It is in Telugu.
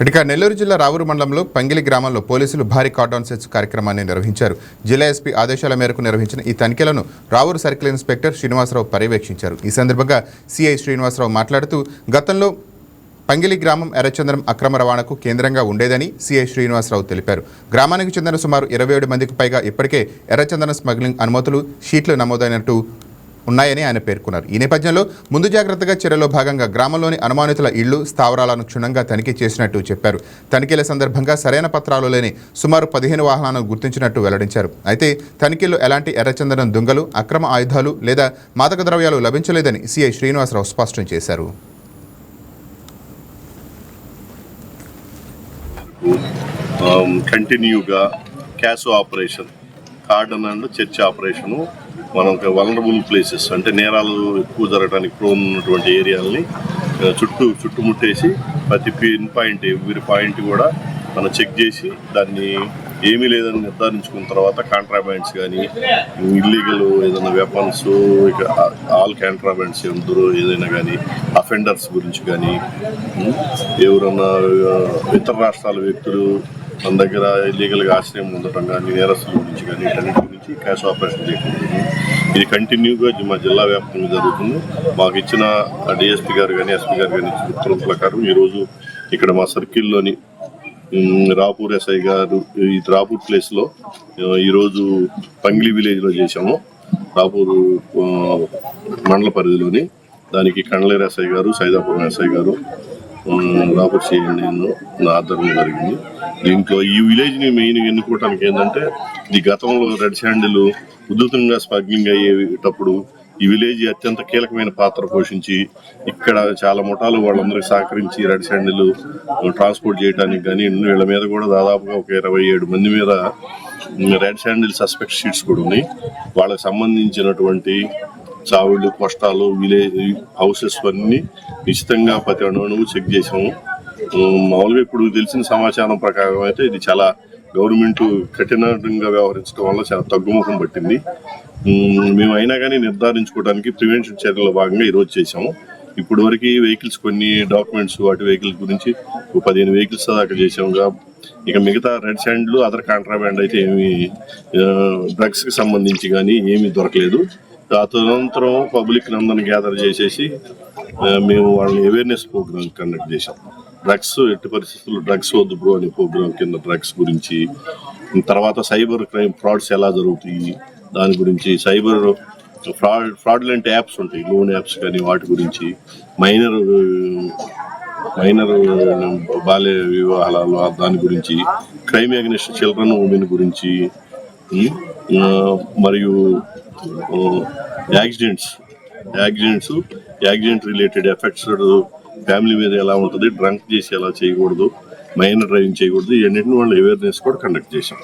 ఇక నెల్లూరు జిల్లా రావూరు మండలంలో పంగిలి గ్రామంలో పోలీసులు భారీ కార్డౌన్ సెర్చ్ కార్యక్రమాన్ని నిర్వహించారు. జిల్లా ఎస్పీ ఆదేశాల మేరకు నిర్వహించిన ఈ తనిఖీలను రావూరు సర్కిల్ ఇన్స్పెక్టర్ శ్రీనివాసరావు పర్యవేక్షించారు. ఈ సందర్భంగా సిఐ శ్రీనివాసరావు మాట్లాడుతూ గతంలో పంగిలి గ్రామం ఎర్రచందనం అక్రమ రవాణాకు కేంద్రంగా ఉండేదని సిఐ శ్రీనివాసరావు తెలిపారు. గ్రామానికి చెందిన సుమారు 27 మందికి పైగా ఇప్పటికే ఎర్రచందనం స్మగ్లింగ్ అనుమతులు షీట్లు నమోదైనట్టు ఉన్నాయని ఆయన పేర్కొన్నారు. ఈ నేపథ్యంలో ముందు జాగ్రత్తగా చర్యలో భాగంగా గ్రామంలోని అనుమానితుల ఇళ్లు స్థావరాలను క్షుణ్ణంగా తనిఖీ చేసినట్టు చెప్పారు. తనిఖీల సందర్భంగా సరైన పత్రాలు లేని సుమారు 15 వాహనాలను గుర్తించినట్టు వెల్లడించారు. అయితే తనిఖీల్లో ఎలాంటి ఎర్రచందనం దొంగలు, అక్రమ ఆయుధాలు లేదా మాదక ద్రవ్యాలు లభించలేదని సిఐ శ్రీనివాసరావు స్పష్టం చేశారు. కంటిన్యూగా cash operation, cordon and church operation మనకు వలనరబుల్ ప్లేసెస్ అంటే నేరాలు ఎక్కువ జరగడానికి ప్రోన్ ఉన్నటువంటి ఏరియాలని చుట్టుముట్టేసి ప్రతి ఎవ్రీ పాయింట్ కూడా మనం చెక్ చేసి దాన్ని ఏమీ లేదని నిర్ధారించుకున్న తర్వాత కాంట్రాబ్యాండ్స్ కానీ ఇల్లీగల్ ఏదైనా వెపన్స్ ఇక ఆల్ కాంట్రాబ్యాండ్స్ ఎందుకు ఏదైనా కానీ అఫెండర్స్ గురించి కానీ ఎవరన్నా ఇతర రాష్ట్రాల వ్యక్తులు మన దగ్గర ఇల్లీగల్గా ఆశ్రయం ఉండటం కానీ నేరస్తుల గురించి కానీ వీటన్నిటి గురించి క్యాష్ ఆపరేషన్ చేయకూడదు. ఇది కంటిన్యూగా మా జిల్లా వ్యాప్తంగా జరుగుతుంది. మాకు ఇచ్చిన డిఎస్పీ గారు కానీ ఎస్పీ గారు కానీ ఇచ్చిన ఉత్తర్వుల ప్రకారం ఈరోజు ఇక్కడ మా సర్కిల్లోని రాపూర్ ఎస్ఐ గారు ఈ రాపూర్ ప్లేస్లో ఈరోజు పంగిలి విలేజ్లో చేశాము. రాపూర్ మండల పరిధిలోని దానికి కండలేరు ఎస్ఐ గారు, సైదాపురం ఎస్ఐ గారు, రాపూర్ సిఐ నా ఆధ్వర్యం జరిగింది. దీంట్లో ఈ విలేజ్ని మెయిన్ ఎన్నుకోవటానికి ఏంటంటే ఈ గతంలో రెడ్ శాండిల్ ఉధృతంగా స్మగ్లింగ్ అయ్యేటప్పుడు ఈ విలేజ్ అత్యంత కీలకమైన పాత్ర పోషించి ఇక్కడ చాలా ముఠాలు వాళ్ళందరికీ సహకరించి రెడ్ శాండిల్ ట్రాన్స్పోర్ట్ చేయడానికి కానీ వీళ్ళ మీద కూడా దాదాపుగా ఒక 27 మంది మీద రెడ్ శాండిల్ సస్పెక్ట్ షీట్స్ కూడా ఉన్నాయి. వాళ్ళకి సంబంధించినటువంటి చావుళ్ళు, కష్టాలు, విలేజ్ హౌసెస్ అన్నీ నిశ్చితంగా ప్రతి అణువు చెక్ చేసాము. మామూలుగా ఇప్పుడు తెలిసిన సమాచారం ప్రకారం అయితే ఇది చాలా గవర్నమెంట్ కఠినంగా వ్యవహరించడం వల్ల చాలా తగ్గుముఖం పట్టింది. మేము అయినా కానీ నిర్ధారించుకోవడానికి ప్రివెన్షన్ చర్యల్లో భాగంగా ఈరోజు చేసాము. ఇప్పుడు వరకు వెహికల్స్ కొన్ని డాక్యుమెంట్స్ వాటి వెహికల్స్ గురించి 15 వెహికల్స్ దాకా చేసాముగా. ఇక మిగతా రెడ్ శాండ్లు అదర్ కాంట్రాబ్యాండ్ అయితే ఏమి డ్రగ్స్కి సంబంధించి కానీ ఏమీ దొరకలేదు. ఆ తదనంతరం పబ్లిక్ అందరిని గ్యాదర్ చేసేసి మేము వాళ్ళని అవేర్నెస్ ప్రోగ్రామ్ కండక్ట్ చేసాం. డ్రగ్స్ ఎట్టి పరిస్థితుల్లో డ్రగ్స్ వద్దు బ్రో అనే ప్రోగ్రామ్ కింద డ్రగ్స్ గురించి, తర్వాత సైబర్ క్రైమ్ ఫ్రాడ్స్ ఎలా జరుగుతాయి దాని గురించి, సైబర్ ఫ్రాడ్లెంట్ యాప్స్ ఉంటాయి, లోన్ యాప్స్ కానీ వాటి గురించి, మైనర్ బాల్య వివాహాలు దాని గురించి, క్రైమ్ అగెనిస్ట్ చిల్డ్రన్ ఉమెన్ గురించి, మరియు యాక్సిడెంట్ రిలేటెడ్ ఎఫెక్ట్స్ ఫ్యామిలీ మీద ఎలా ఉంటుంది, డ్రంక్ చేసి ఎలా చేయకూడదు, మైనర్ డ్రైవింగ్ చేయకూడదు, ఇవన్నింటిని వాళ్ళు అవేర్నెస్ కూడా కండక్ట్ చేశాం.